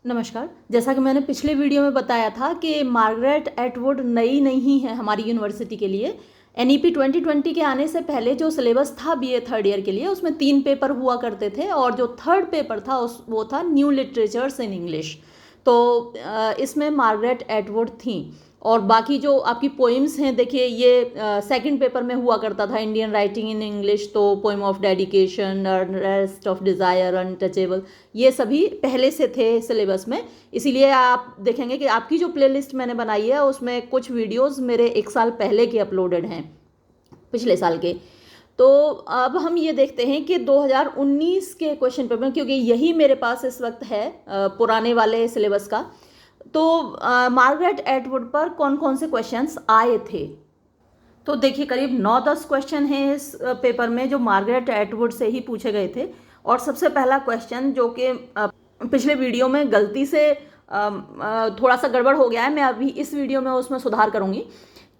नमस्कार। जैसा कि मैंने पिछले वीडियो में बताया था कि मार्गरेट एटवुड नई नहीं है हमारी यूनिवर्सिटी के लिए। एनईपी 2020 के आने से पहले जो सिलेबस था बीए थर्ड ईयर के लिए, उसमें 3 पेपर हुआ करते थे और जो थर्ड पेपर था वो था न्यू लिटरेचर्स इन इंग्लिश। तो इसमें मार्गरेट एटवुड थी और बाकी जो आपकी पोइम्स हैं, देखिए ये सेकंड पेपर में हुआ करता था, इंडियन राइटिंग इन इंग्लिश, तो poem of dedication, rest of desire, untouchable, ये सभी पहले से थे सिलेबस में। इसीलिए आप देखेंगे कि आपकी जो प्लेलिस्ट मैंने बनाई है उसमें कुछ वीडियोस मेरे 1 साल पहले के अपलोडेड हैं, पिछले साल के। तो अब हम ये देखते हैं कि 2019 के क्वेश्चन पेपर, क्योंकि यही मेरे पास इस वक्त है पुराने वाले सिलेबस का, तो मार्गरेट एटवुड पर कौन कौन से क्वेश्चंस आए थे। तो देखिए करीब 9-10 क्वेश्चन हैं इस पेपर में जो मार्गरेट एटवुड से ही पूछे गए थे। और सबसे पहला क्वेश्चन जो कि पिछले वीडियो में गलती से थोड़ा सा गड़बड़ हो गया है, मैं अभी इस वीडियो में उसमें सुधार करूंगी।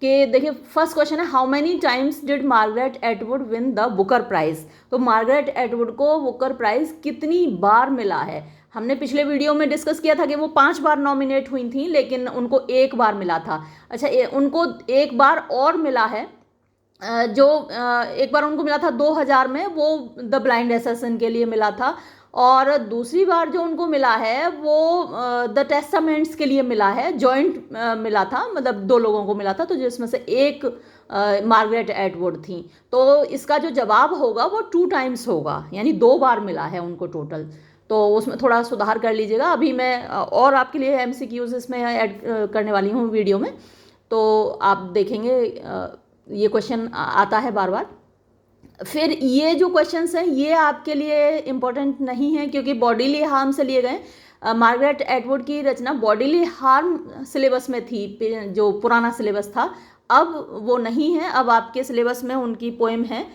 कि देखिए फर्स्ट क्वेश्चन है, how many times did Margaret Atwood win the Booker prize. तो मार्गरेट एटवुड को बुकर प्राइज कितनी बार मिला है। हमने पिछले वीडियो में डिस्कस किया था कि वो 5 बार नॉमिनेट हुई थी, लेकिन उनको 1 बार मिला था। अच्छा, उनको 1 बार और मिला है, जो 1 बार उनको मिला था 2000 में, वो द ब्लाइंड असैसिन के लिए मिला था। और दूसरी बार जो उनको मिला है वो द टेस्टामेंट्स के लिए मिला है, जॉइंट मिला था, मतलब 2 लोगों को मिला था, तो जिसमें से एक मार्गरेट एटवुड थी। तो इसका जो जवाब होगा वो 2 टाइम्स होगा, यानी 2 बार मिला है उनको टोटल। तो उसमें थोड़ा सुधार कर लीजिएगा। अभी मैं और आपके लिए एमसीक्यूज इसमें ऐड करने वाली हूँ वीडियो में, तो आप देखेंगे ये क्वेश्चन आता है बार बार। फिर ये जो क्वेश्चंस हैं ये आपके लिए इम्पोर्टेंट नहीं है, क्योंकि बॉडीली हार्म से लिए गए। मार्गरेट एटवुड की रचना बॉडीली हार्म सिलेबस में थी, जो पुराना सिलेबस था, अब वो नहीं है। अब आपके सिलेबस में उनकी पोएम है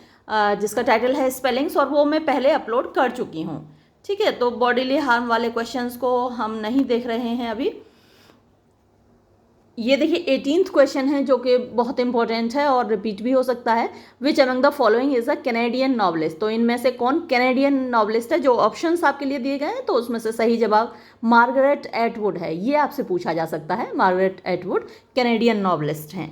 जिसका टाइटल है स्पेलिंग्स, और वो मैं पहले अपलोड कर चुकी हूँ। ठीक है, तो बॉडीली हार्म वाले क्वेश्चंस को हम नहीं देख रहे हैं अभी। ये देखिए 18th क्वेश्चन है जो कि बहुत इंपॉर्टेंट है और रिपीट भी हो सकता है। Which among the following is a Canadian novelist. तो इनमें से कौन कैनेडियन नॉवलिस्ट है। जो ऑप्शंस आपके लिए दिए गए हैं, तो उसमें से सही जवाब मार्गरेट एटवुड है। ये आपसे पूछा जा सकता है, मार्गरेट एटवुड कैनेडियन नॉवलिस्ट हैं।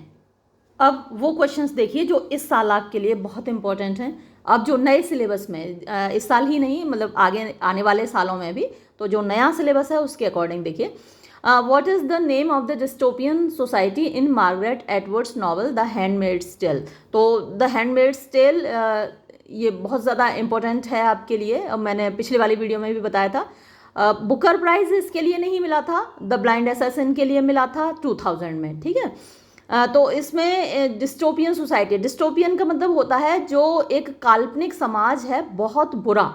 अब वो क्वेश्चंस देखिए जो इस साल आपके लिए बहुत इंपॉर्टेंट हैं। अब जो नए सिलेबस में, इस साल ही नहीं, मतलब आगे आने वाले सालों में भी, तो जो नया सिलेबस है उसके अकॉर्डिंग देखिए। What is the name of the dystopian society in Margaret Atwood's novel The Handmaid's Tale? तो The Handmaid's Tale ये बहुत ज़्यादा इम्पोर्टेंट है आपके लिए। मैंने पिछले वाली वीडियो में भी बताया था। बुकर प्राइज इसके लिए नहीं मिला था, द ब्लाइंड असैसिन के लिए मिला था 2000 में। ठीक है, तो इसमें डिस्टोपियन सोसाइटी, डिस्टोपियन का मतलब होता है जो एक काल्पनिक समाज है बहुत बुरा,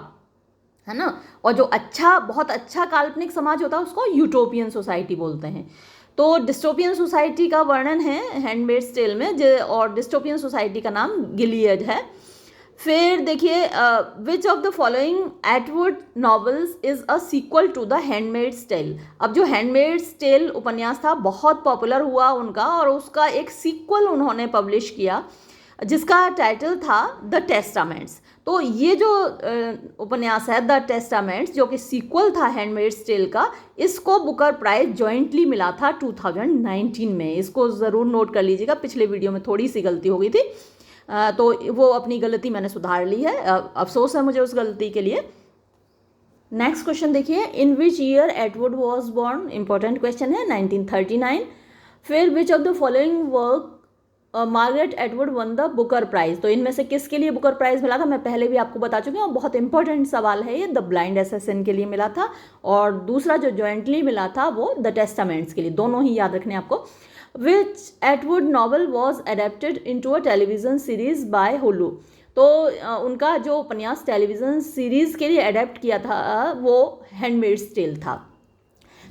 है ना, और जो अच्छा, बहुत अच्छा काल्पनिक समाज होता है उसको यूटोपियन सोसाइटी बोलते हैं। तो डिस्टोपियन सोसाइटी का वर्णन है हैंडमेड्स टेल में, और डिस्टोपियन सोसाइटी का नाम गिलियड है। फिर देखिए which of the following Atwood novels is a sequel to the Handmaid's Tale. अब जो हैंडमेड्स टेल उपन्यास था बहुत पॉपुलर हुआ उनका, और उसका एक सीक्वल उन्होंने पब्लिश किया जिसका टाइटल था द टेस्टामेंट्स। तो ये जो उपन्यास है द टेस्टामेंट्स, जो कि सीक्वल था हैंडमेड्स टेल का, इसको बुकर प्राइज जॉइंटली मिला था 2019 में। इसको ज़रूर नोट कर लीजिएगा, पिछले वीडियो में थोड़ी सी गलती हो गई थी, तो वो अपनी गलती मैंने सुधार ली है, अफसोस है मुझे उस गलती के लिए। नेक्स्ट क्वेश्चन देखिए, in which year Atwood was born. Important question है, 1939। फिर which of the following work Margaret Atwood won the Booker prize. तो इनमें से किसके लिए बुकर प्राइज मिला था, मैं पहले भी आपको बता चुकी हूँ, बहुत इंपॉर्टेंट सवाल है ये। द ब्लाइंड असैसिन के लिए मिला था, और दूसरा जो जॉइंटली मिला था वो द टेस्टामेंट्स के लिए। दोनों ही याद रखने आपको। Which Atwood novel was adapted into a television series by Hulu. तो उनका जो उपन्यास टेलीविजन सीरीज के लिए एडेप्ट किया था वो हैंडमेड्स टेल था।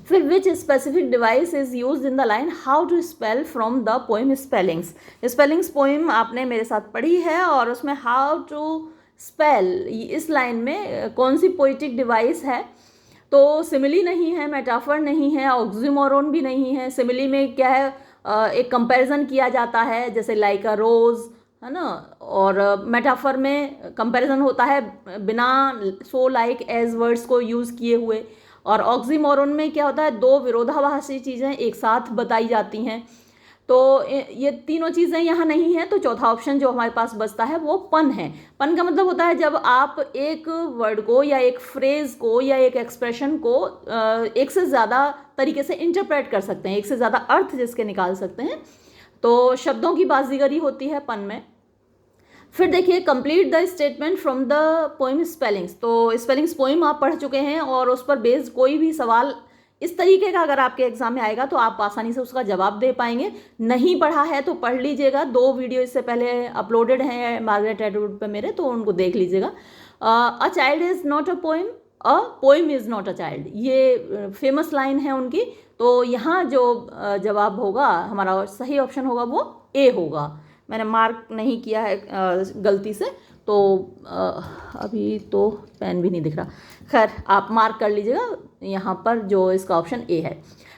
फिर which specific device is use in the line how to spell from the poem spellings. Spellings poem आपने मेरे साथ पढ़ी है, और उसमें हाउ टू स्पेल, इस लाइन में कौन सी पोइटिक डिवाइस है। तो सिमिली नहीं है, मेटाफर नहीं है, ऑक्सीमोरोन भी नहीं है। सिमिली में क्या है, एक कंपैरिजन किया जाता है, जैसे लाइक अ रोज, है ना, और मेटाफर में कंपैरिजन होता है बिना सो लाइक एज वर्ड्स को यूज़ किए हुए। और ऑक्सीमोरन में क्या होता है, दो विरोधाभासी चीज़ें एक साथ बताई जाती हैं। तो ये तीनों चीज़ें यहाँ नहीं है, तो चौथा ऑप्शन जो हमारे पास बचता है वो पन है। पन का मतलब होता है जब आप एक वर्ड को या एक फ्रेज को या एक एक्सप्रेशन को एक से ज़्यादा तरीके से इंटरप्रेट कर सकते हैं, एक से ज़्यादा अर्थ जिसके निकाल सकते हैं, तो शब्दों की बाजीगरी होती है पन में। फिर देखिए complete the statement from the poem spellings. तो स्पेलिंग्स पोइम आप पढ़ चुके हैं और उस पर बेस्ड कोई भी सवाल इस तरीके का अगर आपके एग्जाम में आएगा तो आप आसानी से उसका जवाब दे पाएंगे। नहीं पढ़ा है तो पढ़ लीजिएगा, 2 वीडियो इससे पहले अपलोडेड हैं मार्गरेट एटवुड पे मेरे, तो उनको देख लीजिएगा। A child is not a poem, a poem is not a child, ये फेमस लाइन है उनकी। तो यहाँ जो जवाब होगा हमारा सही ऑप्शन होगा वो ए होगा। मैंने मार्क नहीं किया है गलती से, तो अभी तो पेन भी नहीं दिख रहा, खैर आप मार्क कर लीजिएगा यहाँ पर जो इसका ऑप्शन ए है।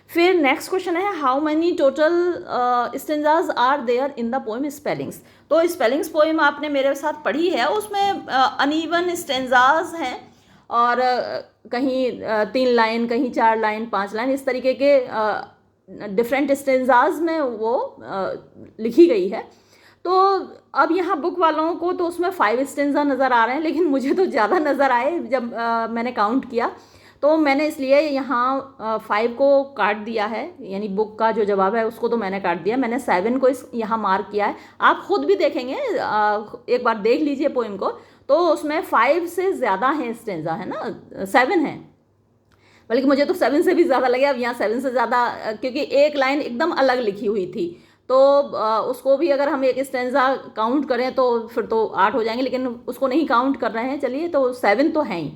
फिर नेक्स्ट क्वेश्चन है how many total stanzas are there in the poem spellings. तो स्पेलिंग्स पोएम आपने मेरे साथ पढ़ी है, उसमें अनइवन स्टेंजाज हैं और कहीं 3 लाइन, कहीं 4 लाइन, 5 लाइन, इस तरीके के डिफरेंट स्टेंजाज में वो लिखी गई है। तो अब यहाँ बुक वालों को तो उसमें 5 स्टेंजा नज़र आ रहे हैं, लेकिन मुझे तो ज़्यादा नज़र आए जब मैंने काउंट किया, तो मैंने इसलिए यहाँ 5 को काट दिया है, यानी बुक का जो जवाब है उसको तो मैंने काट दिया। मैंने 7 को यहाँ मार्क किया है। आप खुद भी देखेंगे, एक बार देख लीजिए पोइम को, तो उसमें 5 से ज़्यादा है स्टेंजा, है ना, 7 है, बल्कि मुझे तो 7 से भी ज़्यादा लगे। अब यहाँ 7 से ज़्यादा, क्योंकि एक लाइन एकदम अलग लिखी हुई थी, तो उसको भी अगर हम एक स्टेंजा काउंट करें तो फिर तो 8 हो जाएंगे, लेकिन उसको नहीं काउंट कर रहे हैं, चलिए, तो 7 तो हैं ही।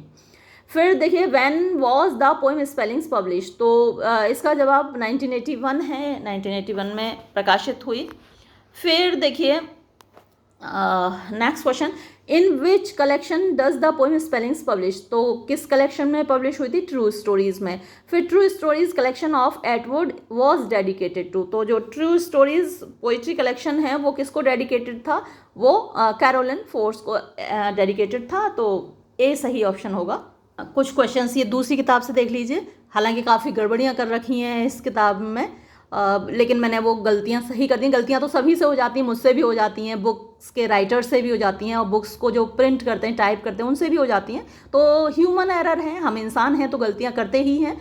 फिर देखिए when was the poem spellings publish, तो इसका जवाब 1981 है, 1981 में प्रकाशित हुई। फिर देखिए next question, in which collection does the poem spellings publish, तो किस कलेक्शन में पब्लिश हुई थी, ट्रू स्टोरीज में। फिर true stories collection of Atwood was dedicated to, तो जो ट्रू स्टोरीज पोइट्री कलेक्शन है वो किसको डेडिकेटेड था, वो कैरोलिन फोर्स को डेडिकेटेड था, तो ए सही ऑप्शन होगा। कुछ क्वेश्चंस ये दूसरी किताब से देख लीजिए, हालांकि काफ़ी गड़बड़ियाँ कर रखी हैं इस किताब में, लेकिन मैंने वो गलतियाँ सही कर दी। गलतियाँ तो सभी से हो जाती हैं, मुझसे भी हो जाती हैं, बुक्स के राइटर से भी हो जाती हैं, और बुक्स को जो प्रिंट करते हैं, टाइप करते हैं, उनसे भी हो जाती हैं। तो ह्यूमन एरर है, हम इंसान हैं तो गलतियाँ करते ही हैं।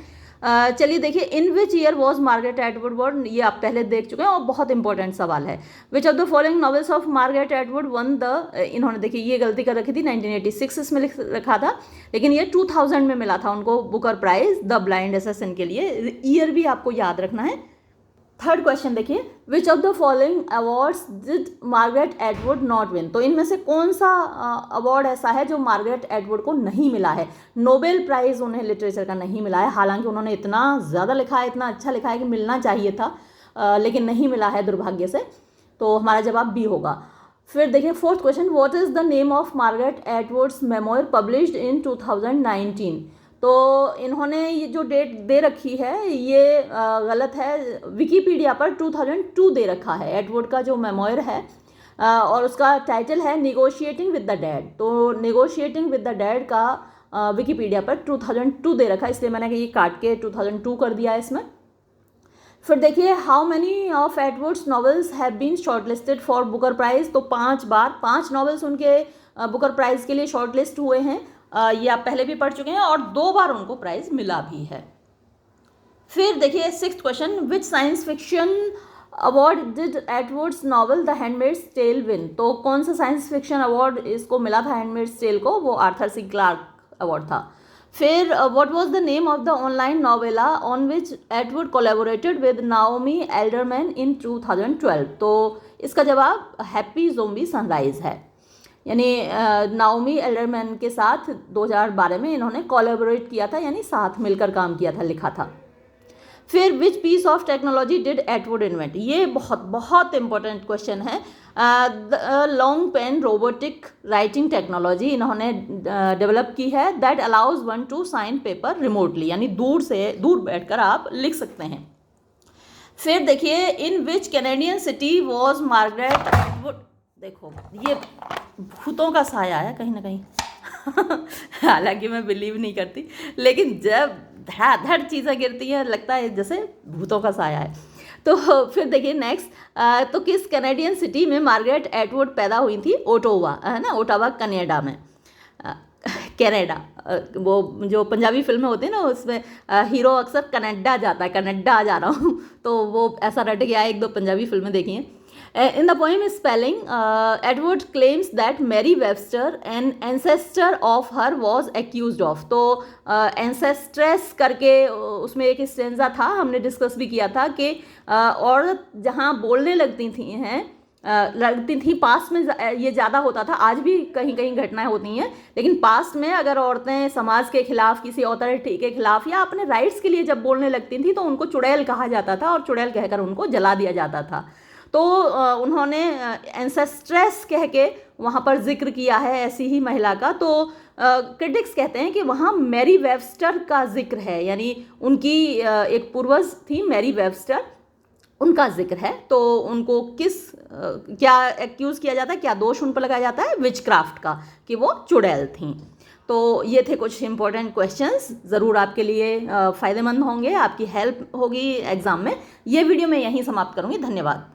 चलिए देखिए, in which year was Margaret Atwood born, ये आप पहले देख चुके हैं और बहुत इंपॉर्टेंट सवाल है। विच of the following novels of Margaret Atwood won the, इन्होंने देखिए ये गलती कर रखी थी, 1986 इसमें लिख रखा था, लेकिन ये 2000 में मिला था उनको Booker Prize the Blind Assassin के लिए। ईयर भी आपको याद रखना है। थर्ड क्वेश्चन देखिए, which of the following awards did Margaret Atwood not win, तो इनमें से कौन सा अवार्ड ऐसा है जो मार्गरेट एटवुड को नहीं मिला है। नोबेल प्राइज़ उन्हें लिटरेचर का नहीं मिला है, हालांकि उन्होंने इतना ज़्यादा लिखा है, इतना अच्छा लिखा है कि मिलना चाहिए था, लेकिन नहीं मिला है दुर्भाग्य से, तो हमारा जवाब बी होगा। फिर देखिए fourth question, what is the name of Margaret Atwood's memoir published in 2019, तो इन्होंने ये जो डेट दे रखी है ये गलत है, विकीपीडिया पर 2002 दे रखा है एटवुड का जो मेमोयर है, और उसका टाइटल है निगोशिएटिंग विद द डेड, तो निगोशिएटिंग विद द डेड का विकीपीडिया पर 2002 दे रखा है, इसलिए मैंने ये काट के 2002 कर दिया है इसमें। फिर देखिए how many of Atwood's novels have been shortlisted for Booker prize, तो 5 बार 5 नॉवेल्स उनके बुकर प्राइज़ के लिए शॉर्टलिस्ट हुए हैं, ये आप पहले भी पढ़ चुके हैं, और 2 बार उनको प्राइज़ मिला भी है। फिर देखिए sixth question, which science fiction award did Atwood's novel the Handmaid's tale win, तो कौन सा साइंस फिक्शन अवार्ड इसको मिला था हैंडमेड्स टेल को, वो आर्थर सी क्लार्क अवार्ड था। फिर what was the name of the online novella on which Atwood collaborated with Naomi Alderman in 2012, तो इसका जवाब हैप्पी ज़ोंबी सनराइज है, यानी नाओमी एल्डरमैन के साथ 2012 में इन्होंने कोलैबोरेट किया था, यानी साथ मिलकर काम किया था, लिखा था। फिर which piece of technology did Atwood invent, ये बहुत बहुत इंपॉर्टेंट क्वेश्चन है। Long pen robotic writing technology इन्होंने डेवलप की है, that allows one to sign paper remotely, यानी दूर बैठकर आप लिख सकते हैं। फिर देखिए in which Canadian city was Margaret Atwood, देखो ये भूतों का साया है कहीं ना कहीं हालांकि मैं बिलीव नहीं करती, लेकिन जब धड़ाधड़ चीज़ें गिरती हैं, लगता है जैसे भूतों का साया है। तो फिर देखिए नेक्स्ट, तो किस कैनेडियन सिटी में मार्गरेट एटवुड पैदा हुई थी? ओटावा, है ना, ओटावा कनाडा में, कनाडा। वो जो पंजाबी फिल्में होती है ना, उसमें हीरो अक्सर कनाडा जाता है, कनाडा जा रहा हूँ तो वो ऐसा रट गया है, एक दो पंजाबी फिल्में देखी हैं। In the poem spelling, Edward claims that Mary Webster an ancestor of her was accuse of. तो एंसेस्ट्रेस करके उसमें एक स्टेंजा था, हमने डिस्कस भी किया था कि औरत जहाँ बोलने लगती थी पास्ट में ये ज़्यादा होता था, आज भी कहीं कहीं घटनाएं होती हैं, लेकिन पास्ट में अगर औरतें समाज के खिलाफ, किसी अथॉरिटी के खिलाफ या अपने राइट्स के लिए जब बोलने लगती थी तो उनको चुड़ैल कहा जाता था और चुड़ैल कहकर उनको जला दिया जाता था। तो उन्होंने एंसेस्ट्रेस कह के वहाँ पर जिक्र किया है ऐसी ही महिला का। तो क्रिटिक्स कहते हैं कि वहाँ मैरी वेबस्टर का जिक्र है, यानी उनकी एक पूर्वज थी मैरी वेबस्टर, उनका जिक्र है। तो उनको क्या एक्यूज़ किया जाता है, क्या दोष उन पर लगाया जाता है? विचक्राफ्ट का, कि वो चुड़ैल थीं। तो ये थे कुछ इंपॉर्टेंट क्वेश्चंस, ज़रूर आपके लिए फ़ायदेमंद होंगे, आपकी हेल्प होगी एग्ज़ाम में। ये वीडियो मैं यहीं समाप्त करूँगी। धन्यवाद।